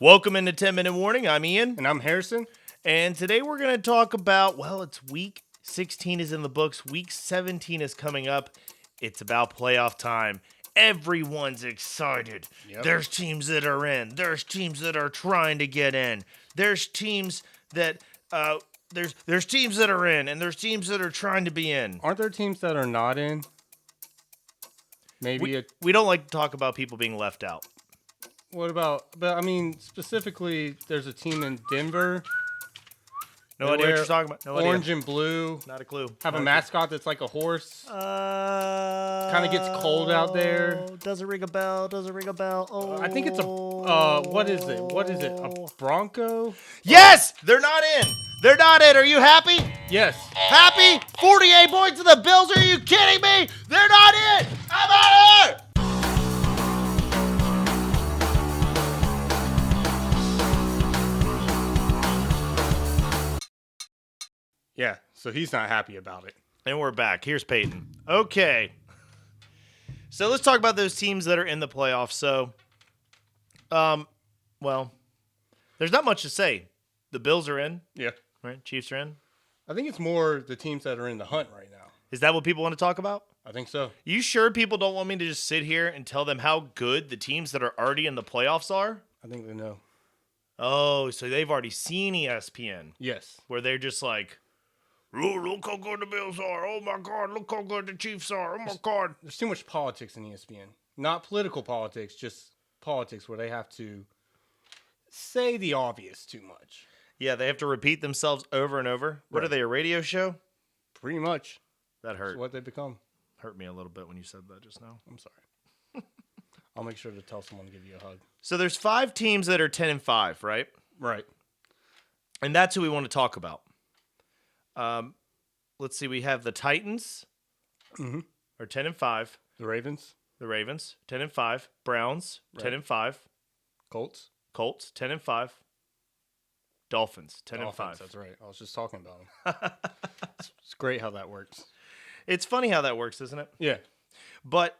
Welcome into 10-Minute Warning. I'm Ian. And I'm Harrison. And today we're going to talk about, it's week 16 is in the books. Week 17 is coming up. It's about playoff time. Everyone's excited. Yep. There's teams that are in. There's teams that are trying to get in. There's teams that there's teams that are in, and there's teams that are trying to be in. Aren't there teams that are not in? Maybe we don't like to talk about people being left out. What about? But I mean, specifically, there's a team in Denver. No idea what you're talking about. No orange idea. and blue. Not a clue. Have a mascot that's like a horse. Kind of gets cold out there. Doesn't ring a bell. Doesn't ring a bell. Oh, I think it's a. What is it? What is it? A Bronco? Yes, they're not in. They're not in. Are you happy? Yes. Happy? 48 points to the Bills. Are you kidding me? They're not in. I'm out of here. Yeah, so he's not happy about it. And we're back. Here's Peyton. Okay. So let's talk about those teams that are in the playoffs. So, there's not much to say. The Bills are in. Yeah. Right? Chiefs are in. I think it's more the teams that are in the hunt right now. Is that what people want to talk about? I think so. You sure people don't want me to just sit here and tell them how good the teams that are already in the playoffs are? I think they know. Oh, so they've already seen ESPN. Yes. Where they're just like, oh, look how good the Bills are. Oh, my God. Look how good the Chiefs are. Oh, my God. There's too much politics in ESPN. Not political politics, just politics where they have to say the obvious too much. Yeah, they have to repeat themselves over and over. What are they, a radio show? Pretty much. That hurt. That's what they become. Hurt me a little bit when you said that just now. I'm sorry. I'll make sure to tell someone to give you a hug. So there's 5 teams that are 10-5, right? Right. And that's who we want to talk about. Let's see. We have the Titans, are 10-5. The Ravens. The Ravens, 10-5. Browns, 10-5. Colts. 10-5. Dolphins, 10-5. That's right. I was just talking about them. It's great how that works. It's funny how that works, isn't it? Yeah. But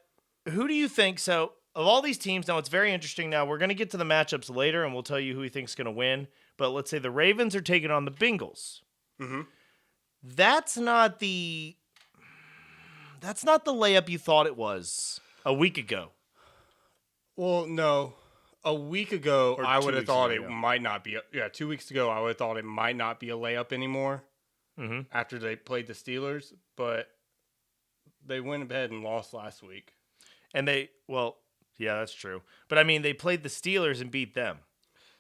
who do you think? So of all these teams, now it's very interesting. Now we're going to get to the matchups later, and we'll tell you who we think is going to win. But let's say the Ravens are taking on the Bengals. Mm-hmm. That's not the layup you thought it was a week ago. Well, no. A week ago, I would have thought it might not be. 2 weeks ago, I would have thought it might not be a layup anymore after they played the Steelers. But they went ahead and lost last week. And that's true. But, I mean, they played the Steelers and beat them.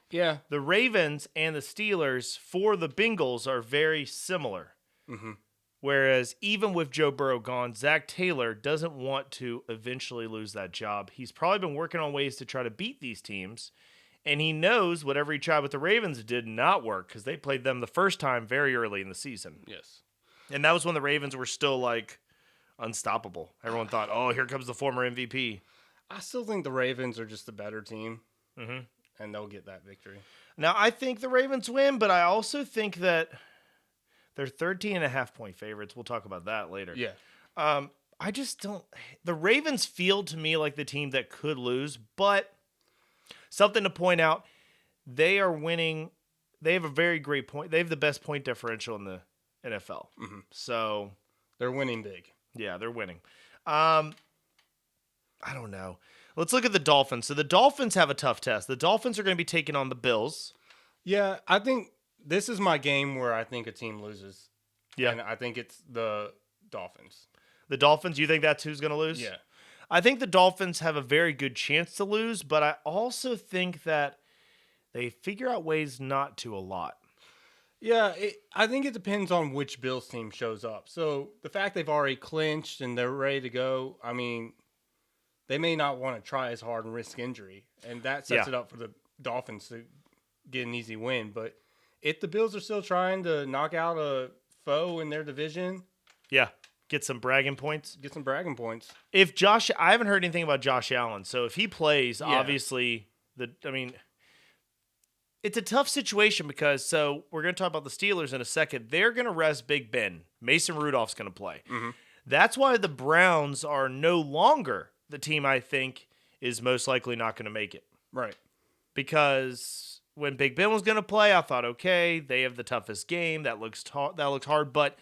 Yeah. The Ravens and the Steelers for the Bengals are very similar. Mm-hmm. Whereas even with Joe Burrow gone, Zach Taylor doesn't want to eventually lose that job. He's probably been working on ways to try to beat these teams. And he knows whatever he tried with the Ravens did not work because they played them the first time very early in the season. Yes. And that was when the Ravens were still like unstoppable. Everyone thought, oh, here comes the former MVP. I still think the Ravens are just the better team. Mm-hmm. And they'll get that victory. Now, I think the Ravens win, but I also think that they're 13.5-point favorites. We'll talk about that later. Yeah. I just don't. The Ravens feel to me like the team that could lose, but something to point out, they are winning. They have a very great point. They have the best point differential in the NFL. Mm-hmm. So they're winning big. Yeah, they're winning. I don't know. Let's look at the Dolphins. So the Dolphins have a tough test. The Dolphins are going to be taking on the Bills. Yeah, I think this is my game where I think a team loses. Yeah. And I think it's the Dolphins. The Dolphins, you think that's who's going to lose? Yeah. I think the Dolphins have a very good chance to lose, but I also think that they figure out ways not to a lot. Yeah, I think it depends on which Bills team shows up. So the fact they've already clinched and they're ready to go, I mean, they may not want to try as hard and risk injury. And that sets it up for the Dolphins to get an easy win. But if the Bills are still trying to knock out a foe in their division. Yeah, get some bragging points. If I haven't heard anything about Josh Allen. So if he plays, obviously, it's a tough situation because, we're going to talk about the Steelers in a second. They're going to rest Big Ben. Mason Rudolph's going to play. Mm-hmm. That's why the Browns are no longer the team I think is most likely not going to make it. Right. because when Big Ben was going to play, I thought, okay, they have the toughest game. That looks hard, but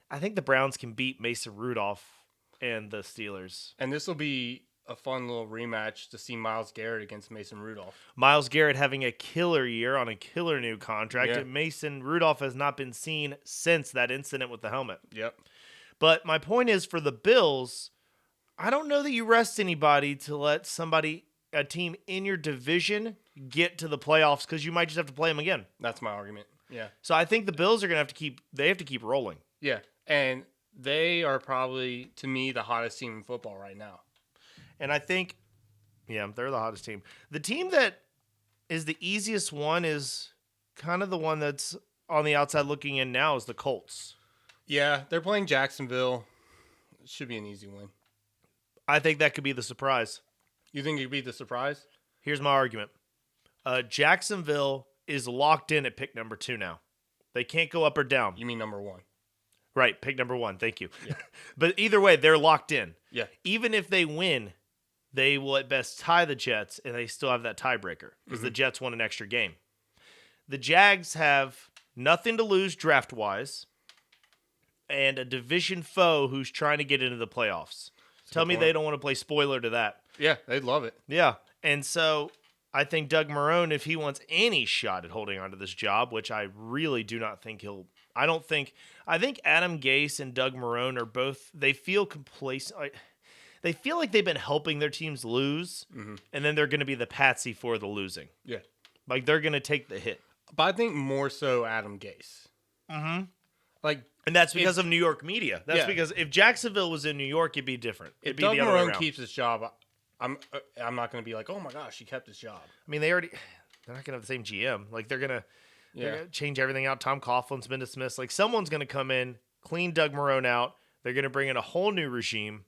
I think the Browns can beat Mason Rudolph and the Steelers. And this will be a fun little rematch to see Myles Garrett against Mason Rudolph. Myles Garrett having a killer year on a killer new contract. Yeah. And Mason Rudolph has not been seen since that incident with the helmet. Yep. But my point is, for the Bills, I don't know that you rest anybody to let a team in your division, get to the playoffs, because you might just have to play them again. That's my argument. Yeah. So I think the Bills are going to have to keep rolling. Yeah. And they are probably, to me, the hottest team in football right now. And I think, yeah, they're the hottest team. The team that is the easiest one is kind of the one that's on the outside looking in now is the Colts. Yeah, they're playing Jacksonville. It should be an easy win. I think that could be the surprise. You think it could be the surprise? Here's my argument. Jacksonville is locked in at pick number 2 now. They can't go up or down. You mean number 1? Right, pick number 1. Thank you. Yeah. But either way, they're locked in. Yeah. Even if they win, they will at best tie the Jets, and they still have that tiebreaker because the Jets won an extra game. The Jags have nothing to lose draft-wise and a division foe who's trying to get into the playoffs. Tell me they don't want to play spoiler to that. Yeah, they'd love it. Yeah, and so I think Doug Marrone, if he wants any shot at holding on to this job, which I really do not think he'll – I think Adam Gase and Doug Marrone are both – they feel complacent – they feel like they've been helping their teams lose, and then they're going to be the patsy for the losing. Yeah. Like, they're going to take the hit. But I think more so Adam Gase. Mm-hmm. Like, and that's because of New York media. That's Yeah. because if Jacksonville was in New York, it'd be different. if It'd be Doug the other way Marrone around. keeps his job, I'm not going to be like, oh my gosh, he kept his job. I mean, they're not going to have the same GM. Like, they're going to change everything out. Tom Coughlin's been dismissed. Like, someone's going to come in, clean Doug Marrone out. They're going to bring in a whole new regime.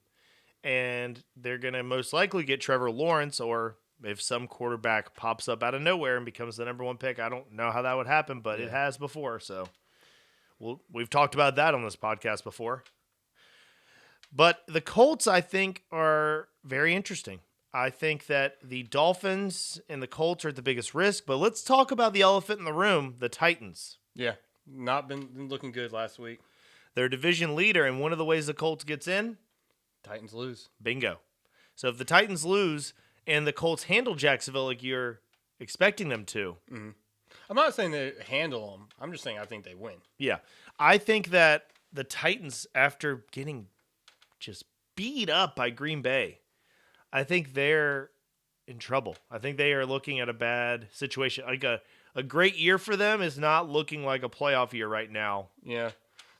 And they're going to most likely get Trevor Lawrence, or if some quarterback pops up out of nowhere and becomes the number 1 pick. I don't know how that would happen, but it has before. So we've talked about that on this podcast before. But the Colts, I think, are very interesting. I think that the Dolphins and the Colts are at the biggest risk. But let's talk about the elephant in the room, the Titans. Yeah, not been looking good last week. They're division leader, and one of the ways the Colts gets in, Titans lose. bingo. So if the Titans lose and the Colts handle Jacksonville like you're expecting them to. Mm-hmm. I'm not saying they handle them. I'm just saying I think they win. Yeah. I think that the Titans, after getting just beat up by Green Bay, I think they're in trouble. I think they are looking at a bad situation. Like a great year for them is not looking like a playoff year right now. Yeah.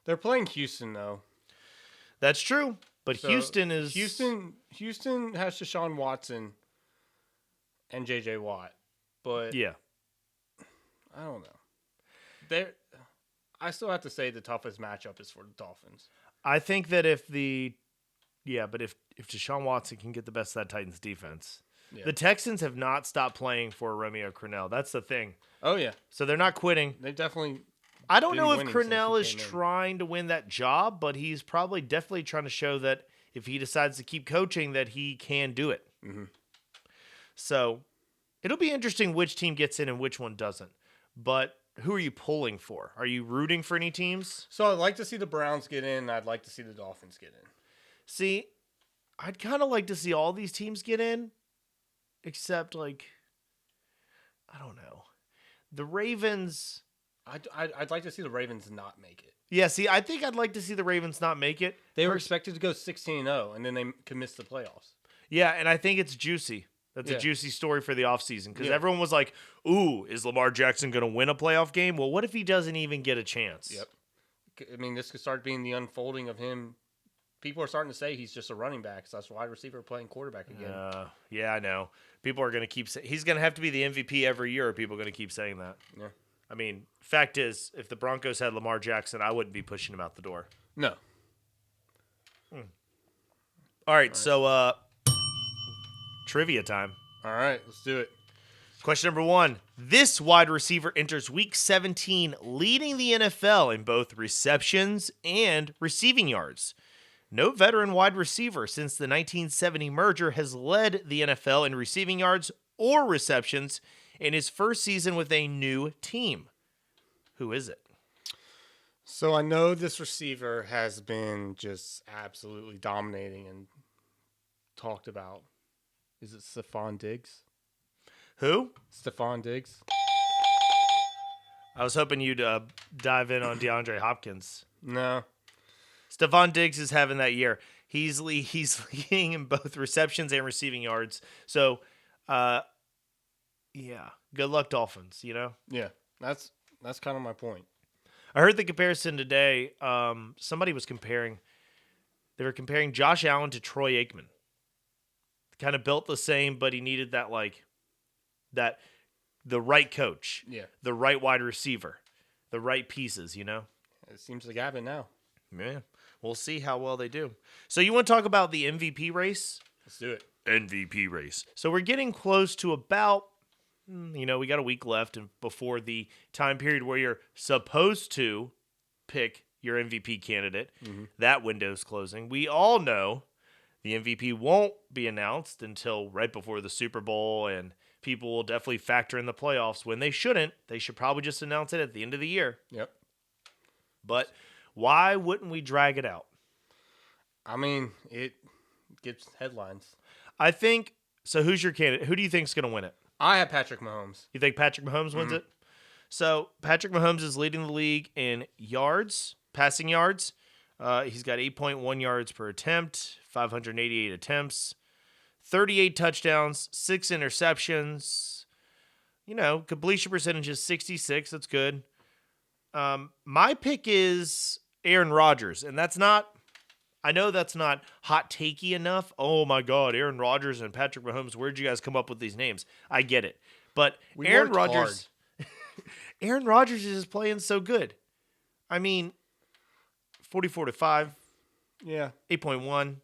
They're playing Houston, though. That's true. But So, Houston has Deshaun Watson and J.J. Watt, but yeah. I don't know. I still have to say the toughest matchup is for the Dolphins. I think that if Deshaun Watson can get the best of that Titans defense, the Texans have not stopped playing for Romeo Crennel. That's the thing. Oh yeah, So they're not quitting. they definitely. I don't been know if winning since Crennel he is came in. trying to win that job, but he's probably definitely trying to show that if he decides to keep coaching, that he can do it. Mm-hmm. So it'll be interesting which team gets in and which one doesn't. But who are you pulling for? Are you rooting for any teams? So I'd like to see the Browns get in. I'd like to see the Dolphins get in. See, I'd kind of like to see all these teams get in, except, like, I don't know. The Ravens... I'd like to see the Ravens not make it. Yeah, see, I think I'd like to see the Ravens not make it. They were expected to go 16-0, and then they could miss the playoffs. Yeah, and I think it's juicy. That's a juicy story for the offseason because everyone was like, ooh, is Lamar Jackson going to win a playoff game? Well, what if he doesn't even get a chance? Yep. I mean, this could start being the unfolding of him. People are starting to say he's just a running back, so that's wide receiver playing quarterback again. Yeah, I know. People are going to keep saying he's going to have to be the MVP every year, or people are going to keep saying that. Yeah. I mean, fact is, if the Broncos had Lamar Jackson, I wouldn't be pushing him out the door. No. All right, so trivia time. All right, let's do it. Question number 1. This wide receiver enters Week 17 leading the NFL in both receptions and receiving yards. No veteran wide receiver since the 1970 merger has led the NFL in receiving yards or receptions in his first season with a new team. Who is it? So I know this receiver has been just absolutely dominating and talked about. Is it Stephon Diggs? Who? Stephon Diggs? I was hoping you'd dive in on DeAndre Hopkins. No. Stephon Diggs is having that year. He's leading in both receptions and receiving yards. So, yeah, good luck, Dolphins. You know. Yeah, that's kind of my point. I heard the comparison today. Somebody was comparing. They were comparing Josh Allen to Troy Aikman. Kind of built the same, but he needed that the right coach, the right wide receiver, the right pieces. You know. It seems like having now. Yeah, we'll see how well they do. So you want to talk about the MVP race? Let's do it. MVP race. So we're getting close to about, we got a week left before the time period where you're supposed to pick your MVP candidate. Mm-hmm. That window's closing. We all know the MVP won't be announced until right before the Super Bowl, and people will definitely factor in the playoffs when they shouldn't. They should probably just announce it at the end of the year. Yep. But why wouldn't we drag it out? I mean, it gets headlines. I think so. Who's your candidate? Who do you think's going to win it? I have Patrick Mahomes. You think Patrick Mahomes wins it? So Patrick Mahomes is leading the league in yards, passing yards. He's got 8.1 yards per attempt, 588 attempts, 38 touchdowns, 6 interceptions. Completion percentage is 66. That's good. My pick is Aaron Rodgers, and I know that's not hot takey enough. Oh my God, Aaron Rodgers and Patrick Mahomes, where'd you guys come up with these names? I get it. But Aaron Rodgers is just playing so good. I mean, 44-5. Yeah. 8.1.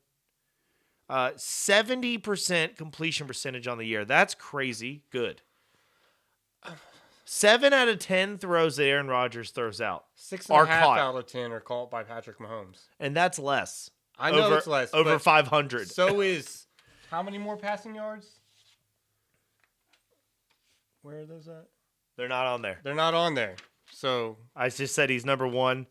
70% completion percentage on the year. That's crazy good. 7 out of 10 throws that Aaron Rodgers throws out 6.5 caught. out of 10 are caught by Patrick Mahomes. And that's less. I know it's less. Over 500. So is how many more passing yards? Where are those at? They're not on there. They're not on there. So I just said he's number 1,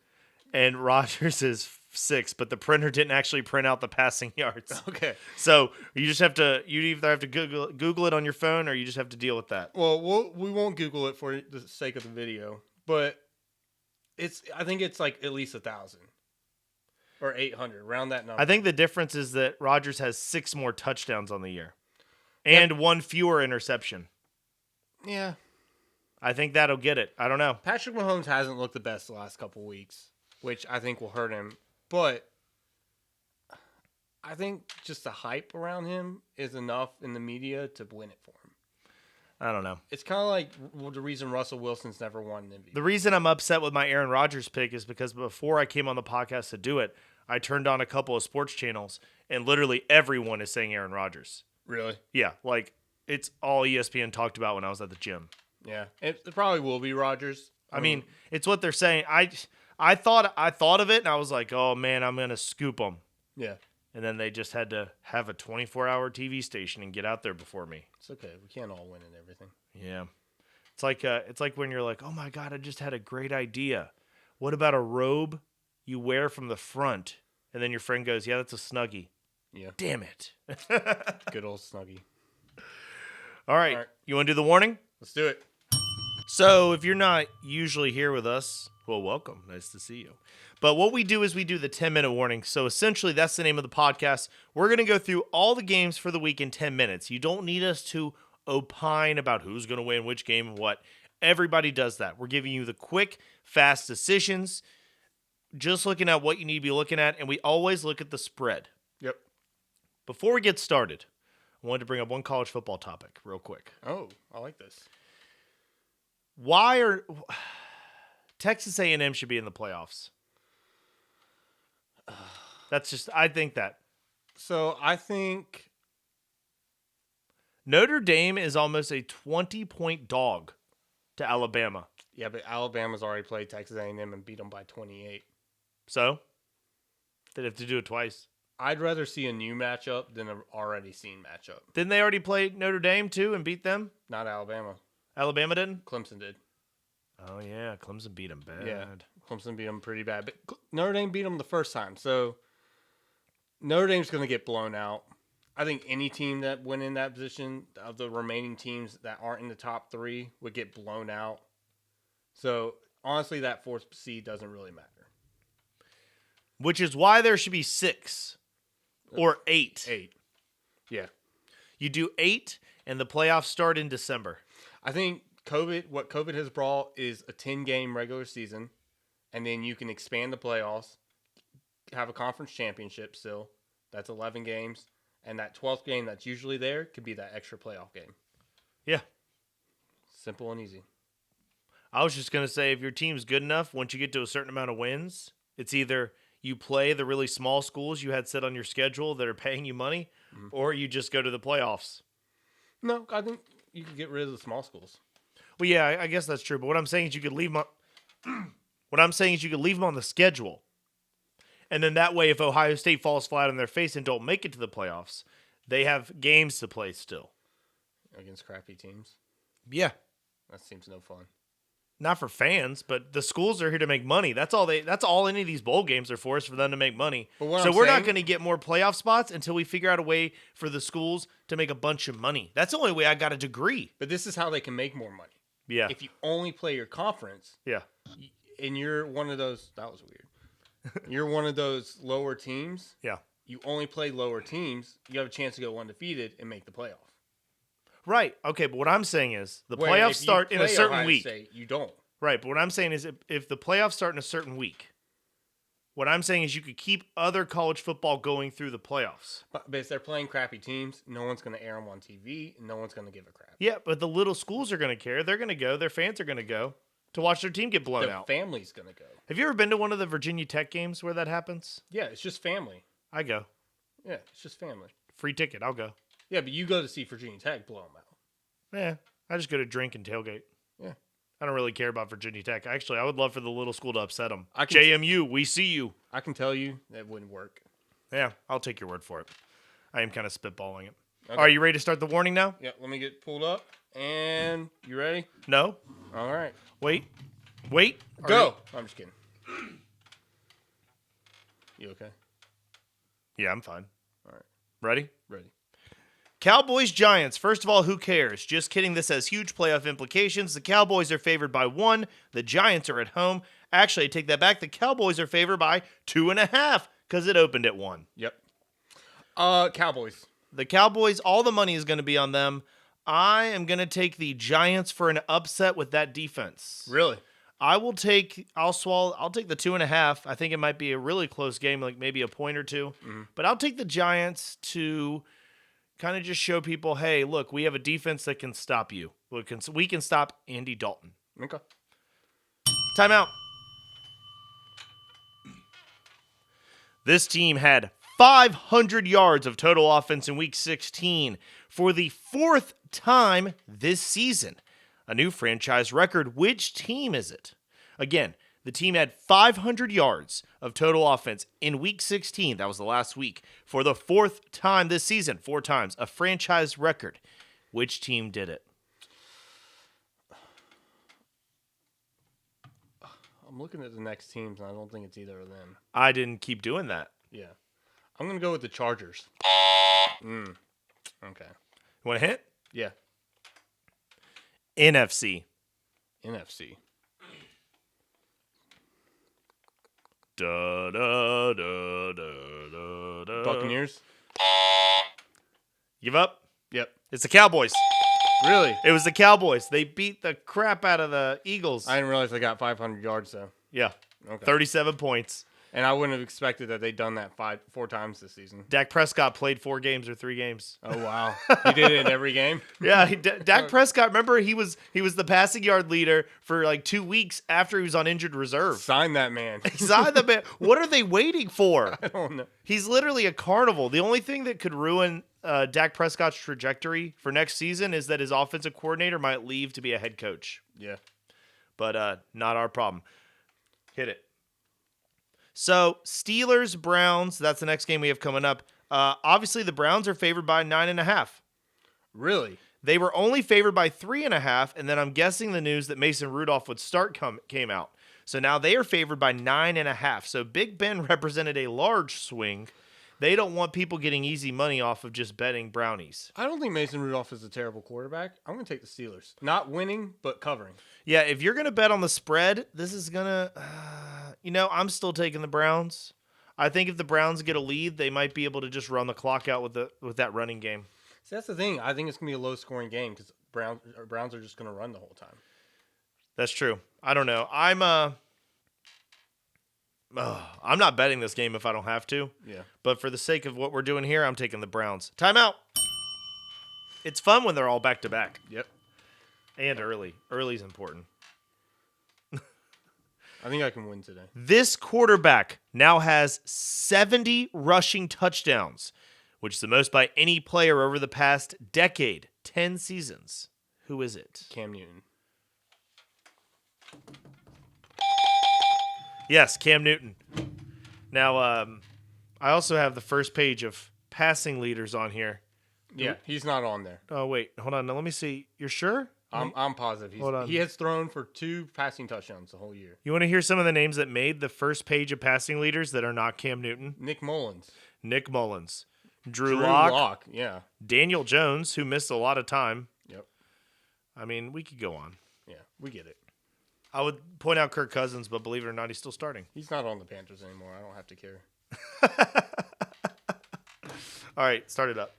and Rodgers is 6, but the printer didn't actually print out the passing yards. Okay. So you either have to Google it on your phone, or you just have to deal with that. Well, we won't Google it for the sake of the video, but I think it's like at least 1,000 or 800, around that number. I think the difference is that Rodgers has 6 more touchdowns on the year, and 1 fewer interception. Yeah. I think that'll get it. I don't know. Patrick Mahomes hasn't looked the best the last couple weeks, which I think will hurt him. But I think just the hype around him is enough in the media to win it for him. I don't know. It's kind of like the reason Russell Wilson's never won an MVP. The reason I'm upset with my Aaron Rodgers pick is because before I came on the podcast to do it, I turned on a couple of sports channels, and literally everyone is saying Aaron Rodgers. Really? Yeah, like it's all ESPN talked about when I was at the gym. Yeah, it probably will be Rodgers. I mean, it's what they're saying. I thought of it, and I was like, oh man, I'm gonna scoop them. Yeah. And then they just had to have a 24-hour TV station and get out there before me. It's okay. We can't all win and everything. Yeah. It's like when you're like, oh my God, I just had a great idea. What about a robe you wear from the front? And then your friend goes, yeah, that's a Snuggie. Yeah. Damn it. Good old Snuggie. All right. You want to do the warning? Let's do it. So if you're not usually here with us, well, welcome. Nice to see you. But what we do is we do the 10-minute warning. So essentially, that's the name of the podcast. We're going to go through all the games for the week in 10 minutes. You don't need us to opine about who's going to win which game and what. Everybody does that. We're giving you the quick, fast decisions, just looking at what you need to be looking at, and we always look at the spread. Yep. Before we get started, I wanted to bring up one college football topic real quick. Oh, I like this. Why are Texas A&M should be in the playoffs? That's just, I think that. So I think Notre Dame is almost a 20-point dog to Alabama. Yeah, but Alabama's already played Texas A&M and beat them by 28. So they'd have to do it twice. I'd rather see a new matchup than an already seen matchup. Didn't they already play Notre Dame too and beat them? Not Alabama. Alabama didn't? Clemson did. Oh, yeah. Clemson beat them bad. Yeah, Clemson beat them pretty bad. But Notre Dame beat them the first time. So Notre Dame's going to get blown out. I think any team that went in that position of the remaining teams that aren't in the top 3 would get blown out. So, honestly, that 4th seed doesn't really matter. Which is why there should be 6 or 8. 8. Yeah. You do 8, and the playoffs start in December. I think what COVID has brought is a 10-game regular season, and then you can expand the playoffs, have a conference championship still. That's 11 games. And that 12th game that's usually there could be that extra playoff game. Yeah. Simple and easy. I was just going to say, if your team's good enough, once you get to a certain amount of wins, it's either you play the really small schools you had set on your schedule that are paying you money, or you just go to the playoffs. No, I think you could get rid of the small schools. Well, yeah, I guess that's true. But what I'm saying is you could leave them on, on the schedule. And then that way, if Ohio State falls flat on their face and don't make it to the playoffs, they have games to play still. Against crappy teams? Yeah. That seems no fun. Not for fans, but the schools are here to make money. That's all any of these bowl games are for, is for them to make money. So we're not going to get more playoff spots until we figure out a way for the schools to make a bunch of money. That's the only way I got a degree. But this is how they can make more money. Yeah. If you only play your conference, yeah, and you're one of those, that was weird. You're one of those lower teams. Yeah. You only play lower teams. You have a chance to go undefeated and make the playoff. Right. Okay, but what I'm saying is the playoffs start in a certain Ohio week. State, you don't. Right, but what I'm saying is if the playoffs start in a certain week, what I'm saying is you could keep other college football going through the playoffs. But if they're playing crappy teams, no one's going to air them on TV, and no one's going to give a crap. Yeah, but the little schools are going to care. They're going to go. Their fans are going to go to watch their team get blown Their out. family's going to go. Have you ever been to one of the Virginia Tech games where that happens? Yeah, it's just family. I go. Yeah, it's just family. Free ticket. I'll go. Yeah, but you go to see Virginia Tech blow them out. Yeah, I just go to drink and tailgate. Yeah. I don't really care about Virginia Tech. Actually, I would love for the little school to upset them. I can JMU, we see you. I can tell you that wouldn't work. Yeah, I'll take your word for it. I am kind of spitballing it. Okay. Are you ready to start the warning now? Yeah, let me get pulled up. And you ready? No. All right. Wait. Go. I'm just kidding. You okay? Yeah, I'm fine. All right. Ready? Ready. Cowboys Giants. First of all, who cares? Just kidding. This has huge playoff implications. The Cowboys are favored by 1. The Giants are at home. Actually, I take that back. The Cowboys are favored by 2.5 because it opened at 1. Yep. Cowboys. The Cowboys, all the money is going to be on them. I am going to take the Giants for an upset with that defense. Really? I'll take the 2.5. I think it might be a really close game, like maybe a point or two. Mm-hmm. But I'll take the Giants to kind of just show people, hey, look, we have a defense that can stop you. We can stop Andy Dalton. Okay. Timeout. This team had 500 yards of total offense in Week 16 for the 4th time this season. A new franchise record. Which team is it? Again, the team had 500 yards of total offense in Week 16. That was the last week. For the 4th time this season. 4 times. A franchise record. Which team did it? I'm looking at the next teams, and I don't think it's either of them. I didn't keep doing that. Yeah. I'm going to go with the Chargers. Okay. You want a hint? Yeah. NFC. NFC. Da, da, da, da, da, da. Buccaneers? Give up? Yep. It's the Cowboys. Really? It was the Cowboys. They beat the crap out of the Eagles. I didn't realize they got 500 yards, though. Yeah. Okay. 37 points. And I wouldn't have expected that they'd done that 4 times this season. Dak Prescott played 4 games or 3 games. Oh, wow. He did it in every game? Yeah. Dak Prescott, remember, he was the passing yard leader for like 2 weeks after he was on injured reserve. Sign that man. Sign the man. What are they waiting for? I don't know. He's literally a carnival. The only thing that could ruin Dak Prescott's trajectory for next season is that his offensive coordinator might leave to be a head coach. Yeah. But not our problem. Hit it. So, Steelers, Browns, that's the next game we have coming up. Obviously, the Browns are favored by 9.5. Really? They were only favored by 3.5, and then I'm guessing the news that Mason Rudolph would start came out. So now they are favored by 9.5. So Big Ben represented a large swing. They don't want people getting easy money off of just betting brownies. I don't think Mason Rudolph is a terrible quarterback. I'm going to take the Steelers. Not winning, but covering. Yeah, if you're going to bet on the spread, this is going to, I'm still taking the Browns. I think if the Browns get a lead, they might be able to just run the clock out with that running game. See, that's the thing. I think it's going to be a low-scoring game because Browns are just going to run the whole time. That's true. I don't know. I'm not betting this game if I don't have to. Yeah. But for the sake of what we're doing here, I'm taking the Browns. Timeout. It's fun when they're all back-to-back. Yep. And early. Early's important. I think I can win today. This quarterback now has 70 rushing touchdowns, which is the most by any player over the past decade. 10 seasons. Who is it? Cam Newton. Yes, Cam Newton. Now, I also have the first page of passing leaders on here. Yeah, he's not on there. Oh, wait. Hold on. Now, let me see. You're sure? I'm positive. He has thrown for 2 passing touchdowns the whole year. You want to hear some of the names that made the first page of passing leaders that are not Cam Newton? Nick Mullins. Drew Lock. Yeah. Daniel Jones, who missed a lot of time. Yep. I mean, we could go on. Yeah, we get it. I would point out Kirk Cousins, but believe it or not, he's still starting. He's not on the Panthers anymore. I don't have to care. All right, start it up.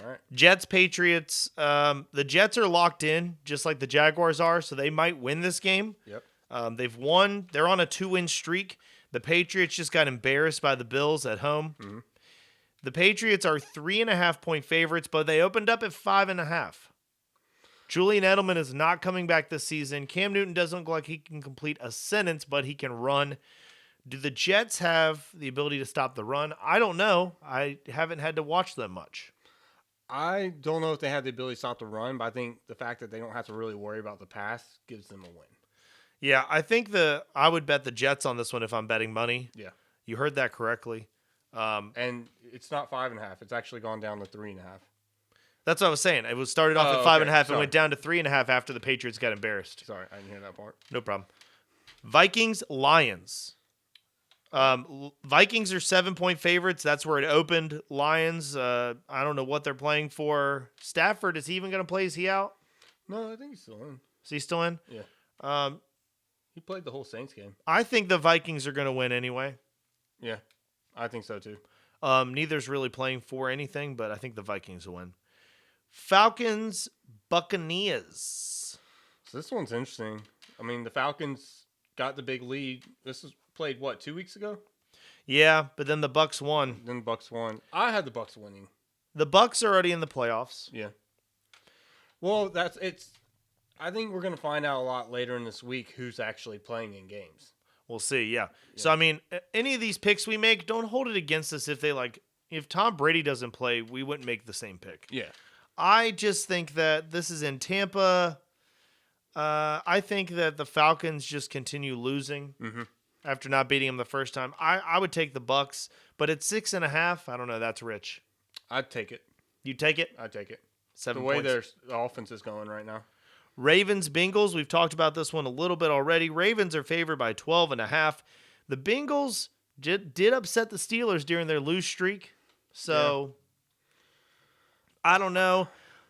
All right. Jets, Patriots. The Jets are locked in, just like the Jaguars are, so they might win this game. Yep. They've won. They're on a 2-win streak. The Patriots just got embarrassed by the Bills at home. Mm-hmm. The Patriots are 3.5-point favorites, but they opened up at 5.5. Julian Edelman is not coming back this season. Cam Newton doesn't look like he can complete a sentence, but he can run. Do the Jets have the ability to stop the run? I don't know. I haven't had to watch them much. I don't know if they have the ability to stop the run, but I think the fact that they don't have to really worry about the pass gives them a win. Yeah, I think I would bet the Jets on this one if I'm betting money. Yeah. You heard that correctly. And it's not 5.5. It's actually gone down to 3.5. That's what I was saying. It was started off at 5.5 and went down to 3.5 after the Patriots got embarrassed. Sorry, I didn't hear that part. No problem. Vikings, Lions. Vikings are 7-point favorites. That's where it opened. Lions, I don't know what they're playing for. Stafford, is he even going to play? Is he out? No, I think he's still in. Is he still in? Yeah. He played the whole Saints game. I think the Vikings are going to win anyway. Yeah, I think so too. Neither's really playing for anything, but I think the Vikings will win. Falcons, Buccaneers. So this one's interesting. I mean, the Falcons got the big lead. This was played, 2 weeks ago? Yeah, but then the Bucs won. Then the Bucs won. I had the Bucs winning. The Bucs are already in the playoffs. Yeah. Well, I think we're going to find out a lot later in this week who's actually playing in games. We'll see, yeah. So, I mean, any of these picks we make, don't hold it against us if Tom Brady doesn't play, we wouldn't make the same pick. Yeah. I just think that this is in Tampa. I think that the Falcons just continue losing after not beating them the first time. I would take the Bucs, but at 6.5, I don't know. That's rich. I'd take it. You take it? I'd take it. 7 the way points. the offense is going right now. Ravens, Bengals. We've talked about this one a little bit already. Ravens are favored by 12.5. The Bengals did upset the Steelers during their lose streak. So, I don't know.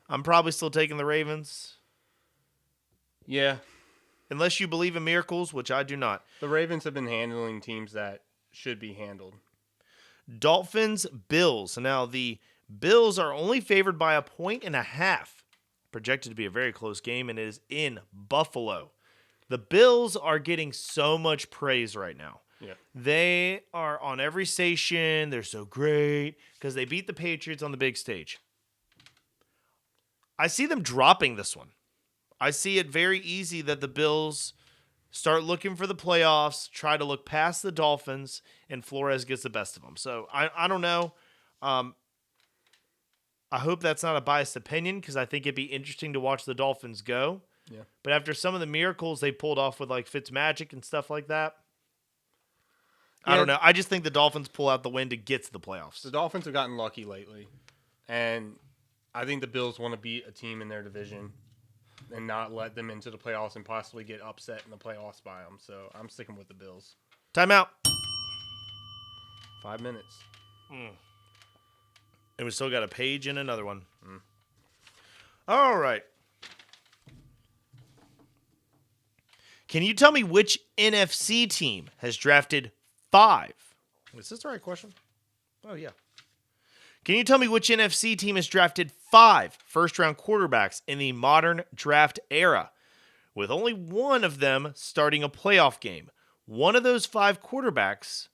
I'm probably still taking the Ravens. Yeah. Unless you believe in miracles, which I do not. The Ravens have been handling teams that should be handled. Dolphins, Bills. Now, the Bills are only favored by 1.5. Projected to be a very close game, and it is in Buffalo. The Bills are getting so much praise right now. Yeah. They are on every station. They're so great because they beat the Patriots on the big stage. I see them dropping this one. I see it very easy that the Bills start looking for the playoffs, try to look past the Dolphins, and Flores gets the best of them. So I don't know. I hope that's not a biased opinion because I think it'd be interesting to watch the Dolphins go. Yeah. But after some of the miracles they pulled off with like Fitzmagic and stuff like that, I don't know. I just think the Dolphins pull out the win to get to the playoffs. The Dolphins have gotten lucky lately. And I think the Bills want to beat a team in their division and not let them into the playoffs and possibly get upset in the playoffs by them. So I'm sticking with the Bills. Timeout. 5 minutes. And we still got a page and another one. All right. Can you tell me which NFC team has drafted 5? Is this the right question? Oh, yeah. Can you tell me which NFC team has drafted 5 first-round quarterbacks in the modern draft era, with only one of them starting a playoff game? One of those 5 quarterbacks,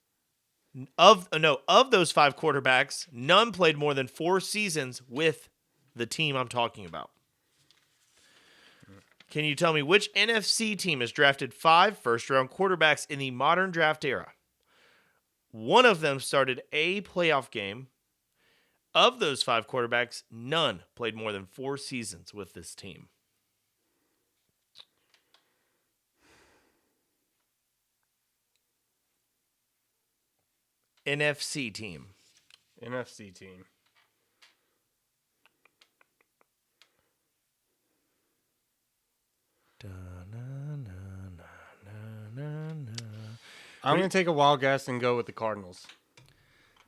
of those 5 quarterbacks, none played more than 4 seasons with the team I'm talking about. Can you tell me which NFC team has drafted 5 first-round quarterbacks in the modern draft era? One of them started a playoff game. Of those 5 quarterbacks, none played more than 4 seasons with this team. NFC team. NFC team. I'm going to take a wild guess and go with the Cardinals.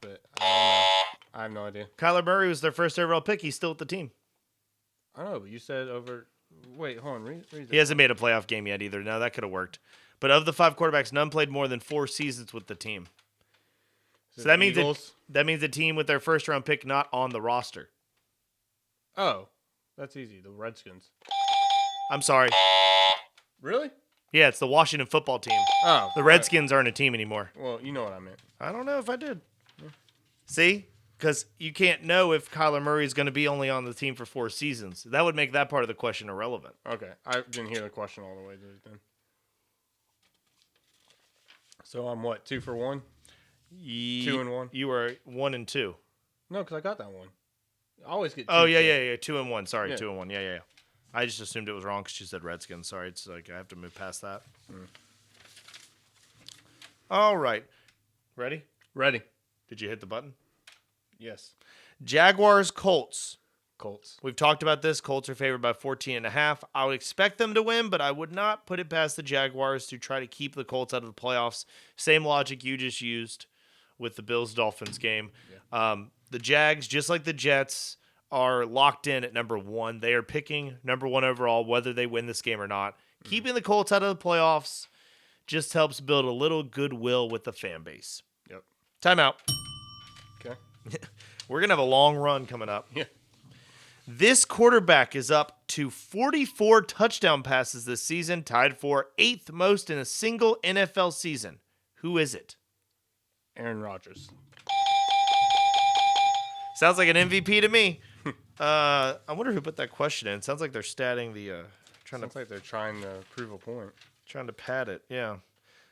But I don't know. I have no idea. Kyler Murray was their first overall pick. He's still with the team. I don't know, but you said over... Wait, hold on. Read He hasn't made a playoff game yet either. No, that could have worked. But of the 5 quarterbacks, none played more than 4 seasons with the team. So that means a team with their first-round pick not on the roster. Oh, that's easy. The Redskins. I'm sorry. Really? Yeah, it's the Washington football team. Oh. The Redskins aren't a team anymore. Well, you know what I meant. I don't know if I did. Yeah. See? Because you can't know if Kyler Murray is going to be only on the team for 4 seasons. That would make that part of the question irrelevant. Okay. I didn't hear the question all the way then. So I'm what, 2 for 1? 2 and 1? You were 1 and 2. No, because I got that one. I always get 2. Oh, yeah. 2 and 1. Sorry, Yeah. 2 and 1. Yeah. I just assumed it was wrong because you said Redskins. Sorry, it's like I have to move past that. All right. Ready? Ready. Did you hit the button? Yes. Jaguars, Colts. Colts. We've talked about this. Colts are favored by 14.5. I would expect them to win, but I would not put it past the Jaguars to try to keep the Colts out of the playoffs. Same logic you just used with the Bills-Dolphins game. Yeah. The Jags, just like the Jets, are locked in at number 1. They are picking number 1 overall, whether they win this game or not. Keeping the Colts out of the playoffs just helps build a little goodwill with the fan base. Yep. Timeout. Okay. We're going to have a long run coming up. Yeah. This quarterback is up to 44 touchdown passes this season, tied for 8th most in a single NFL season. Who is it? Aaron Rodgers. Sounds like an MVP to me. I wonder who put that question in. Sounds like they're statting the Sounds like they're trying to prove a point. Trying to pad it. Yeah.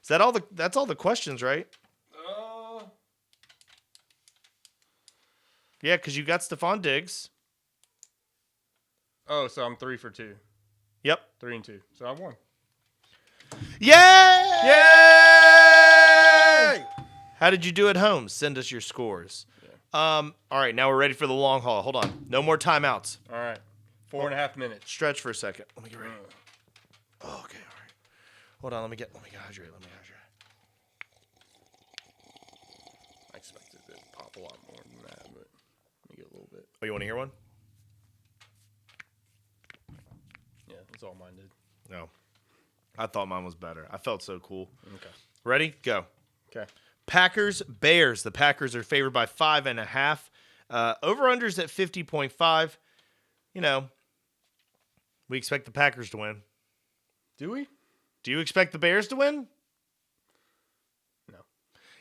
Is that all that's all the questions, right? Yeah, because you got Stephon Diggs. Oh, so I'm 3 for 2. Yep. 3 and 2. So I won. Yay! Yay! How did you do at home? Send us your scores. Yeah. All right, now we're ready for the long haul. Hold on. No more timeouts. All right. 4.5 minutes. Stretch for a second. Let me get ready. Oh, okay, all right. Hold on. Let me get hydrated. I expected it to pop a lot more than that, but let me get a little bit. Oh, you want to hear one? Yeah, that's all mine did. No. I thought mine was better. I felt so cool. Okay. Ready? Go. Okay. Packers, Bears. The Packers are favored by 5.5. Over-unders at 50.5. You know, we expect the Packers to win. Do we? Do you expect the Bears to win? No.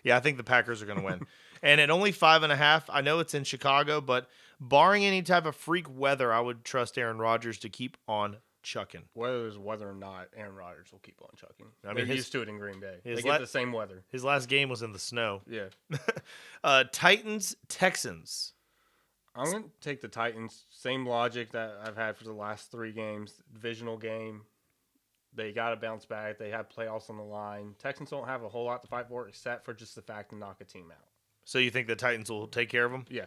Yeah, I think the Packers are going to win. And at only 5.5, I know it's in Chicago, but barring any type of freak weather, I would trust Aaron Rodgers to keep on chucking. Whether or not, Aaron Rodgers will keep on chucking. I mean, they're used to it in Green Bay. They His get the same weather. His last game was in the snow. Yeah. Titans, Texans. I'm going to take the Titans. Same logic that I've had for the last 3 games. Divisional game. They got to bounce back. They have playoffs on the line. Texans don't have a whole lot to fight for except for just the fact to knock a team out. So you think the Titans will take care of them? Yeah.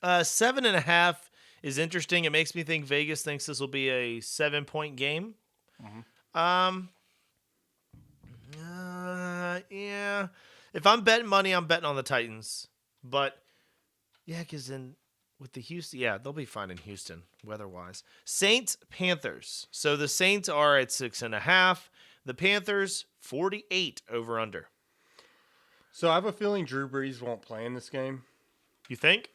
7.5 is interesting. It makes me think Vegas thinks this will be a 7-point game. Mm-hmm. Yeah. If I'm betting money, I'm betting on the Titans. But yeah, because then with the Houston, they'll be fine in Houston weather-wise. Saints, Panthers. So the Saints are at 6.5. The Panthers 48 over under. So I have a feeling Drew Brees won't play in this game. You think?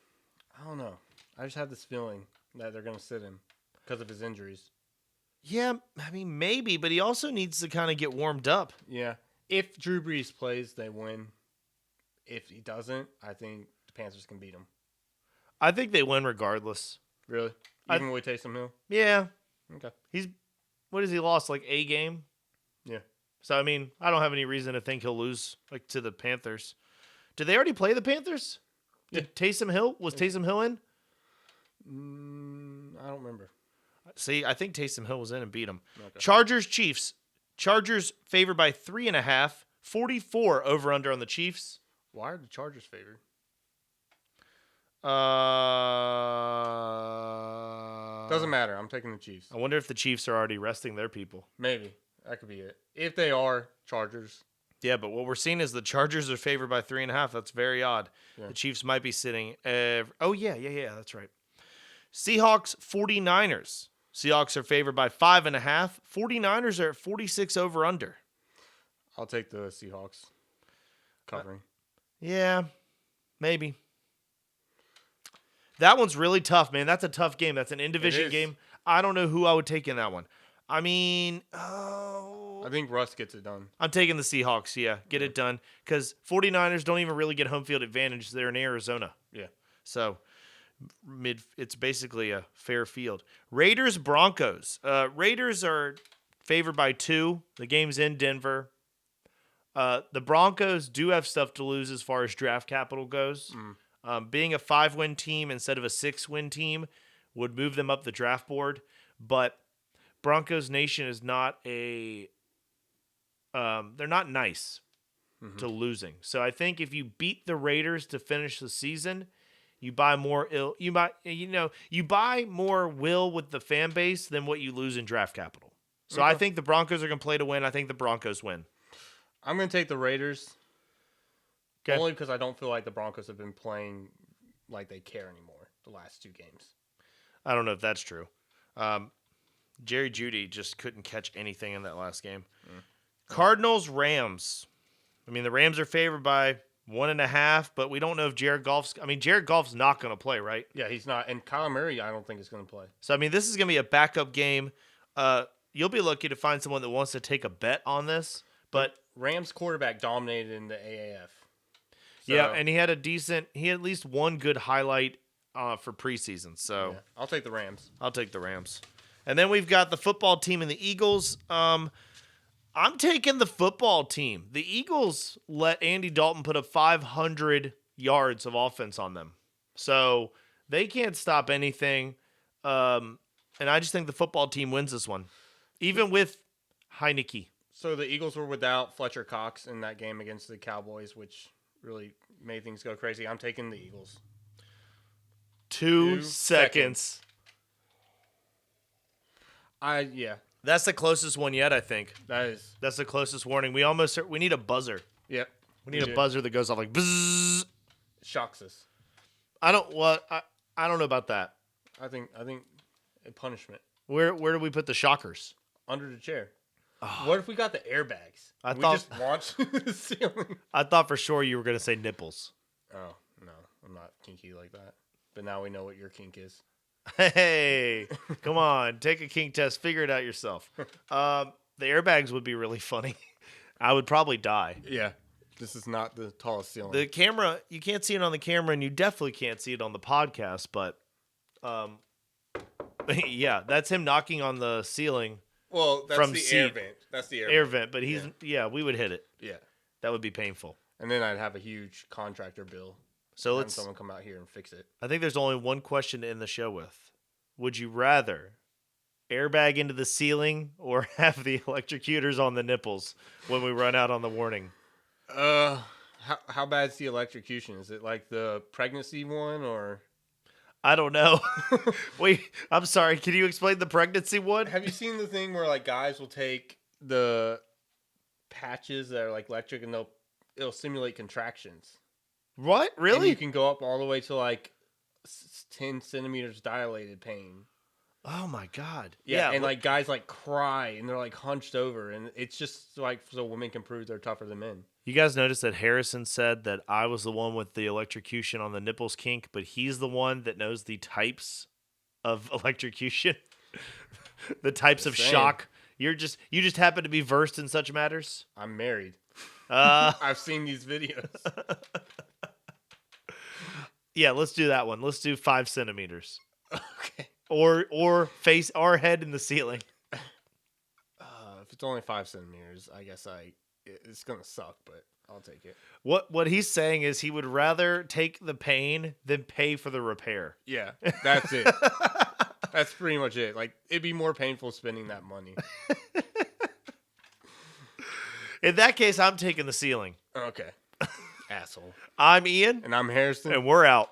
I don't know. I just have this feeling that they're going to sit him because of his injuries. Yeah, I mean maybe, but he also needs to kind of get warmed up. Yeah. If Drew Brees plays, they win. If he doesn't, I think the Panthers can beat him. I think they win regardless. Really? Even with Taysom Hill? Yeah. Okay. What has he lost, like a game? Yeah. So, I mean, I don't have any reason to think he'll lose like to the Panthers. Did they already play the Panthers? Was Taysom Hill in? I don't remember. See, I think Taysom Hill was in and beat him. Okay. Chargers, Chiefs. Chargers favored by 3.5. 44 over under on the Chiefs. Why are the Chargers favored? Doesn't matter. I'm taking the Chiefs. I wonder if the Chiefs are already resting their people. Maybe. That could be it. If they are, Chargers. Yeah, but what we're seeing is the Chargers are favored by 3.5. That's very odd. Yeah. The Chiefs might be sitting. That's right. Seahawks, 49ers. Seahawks are favored by 5.5. 49ers are at 46 over under. I'll take the Seahawks covering. Yeah, maybe. That one's really tough, man. That's a tough game. That's an in-division game. I don't know who I would take in that one. I mean, I think Russ gets it done. I'm taking the Seahawks, Get it done. Because 49ers don't even really get home field advantage. They're in Arizona. Yeah. So, it's basically a fair field. Raiders, Broncos. Raiders are favored by 2. The game's in Denver. The Broncos do have stuff to lose as far as draft capital goes. Being a 5-win team instead of a 6-win team would move them up the draft board. But Broncos Nation is not they're not nice to losing. So I think if you beat the Raiders to finish the season, you buy more you buy more will with the fan base than what you lose in draft capital. So I think the Broncos are going to play to win. I think the Broncos win. I'm going to take the Raiders. Okay. Only because I don't feel like the Broncos have been playing like they care anymore the last 2 games. I don't know if that's true. Jerry Jeudy just couldn't catch anything in that last game. Cardinals, Rams. I mean, the Rams are favored by 1.5, but we don't know if Jared Goff's not going to play, right? Yeah, he's not. And Kyler Murray, I don't think is going to play. So, I mean, this is going to be a backup game. You'll be lucky to find someone that wants to take a bet on this. But Rams quarterback dominated in the AAF. So, yeah, and he had at least one good highlight for preseason. So I'll take the Rams. I'll take the Rams. And then we've got the football team and the Eagles. I'm taking the football team. The Eagles let Andy Dalton put up 500 yards of offense on them. So they can't stop anything. And I just think the football team wins this one, even with Heineke. So the Eagles were without Fletcher Cox in that game against the Cowboys, which really made things go crazy. I'm taking the Eagles. 2 seconds. That's the closest one yet, I think. That's the closest warning. We need a buzzer. Yep. We need a buzzer that goes off like bzzz. Shocks us. I don't know about that. I think a punishment. Where do we put the shockers? Under the chair. Oh. What if we got the airbags? We just launched the ceiling. I thought for sure you were going to say nipples. Oh, no. I'm not kinky like that. But now we know what your kink is. Hey, come on. Take a kink test. Figure it out yourself. The airbags would be really funny. I would probably die. Yeah. This is not the tallest ceiling. The camera, you can't see it on the camera, and you definitely can't see it on the podcast, but yeah, that's him knocking on the ceiling. Well, that's from the air vent. That's the air vent. But we would hit it. Yeah. That would be painful. And then I'd have a huge contractor bill. So let's someone come out here and fix it. I think there's only one question to end the show with. Would you rather airbag into the ceiling or have the electrocutors on the nipples when we run out on the warning? How bad's the electrocution? Is it like the pregnancy one or? I don't know. Wait, I'm sorry. Can you explain the pregnancy one? Have you seen the thing where like guys will take the patches that are like electric and it'll simulate contractions? What? And Really? you can go up all the way to like 10 centimeters dilated pain. Oh my God. Yeah, and like guys like cry and they're like hunched over, and it's just like so women can prove they're tougher than men. You guys noticed that Harrison said that I was the one with the electrocution on the nipples kink, but he's the one that knows the types of electrocution, the types of shock. You just happen to be versed in such matters. I'm married. I've seen these videos. Yeah, let's do that one. Let's do 5 centimeters. Okay. Or face our head in the ceiling. If it's only 5 centimeters, I guess it's gonna suck, but I'll take it. What he's saying is he would rather take the pain than pay for the repair. Yeah, that's it. That's pretty much it. Like, it'd be more painful spending that money. In that case, I'm taking the ceiling. Okay. Asshole. I'm Ian. And I'm Harrison. And we're out.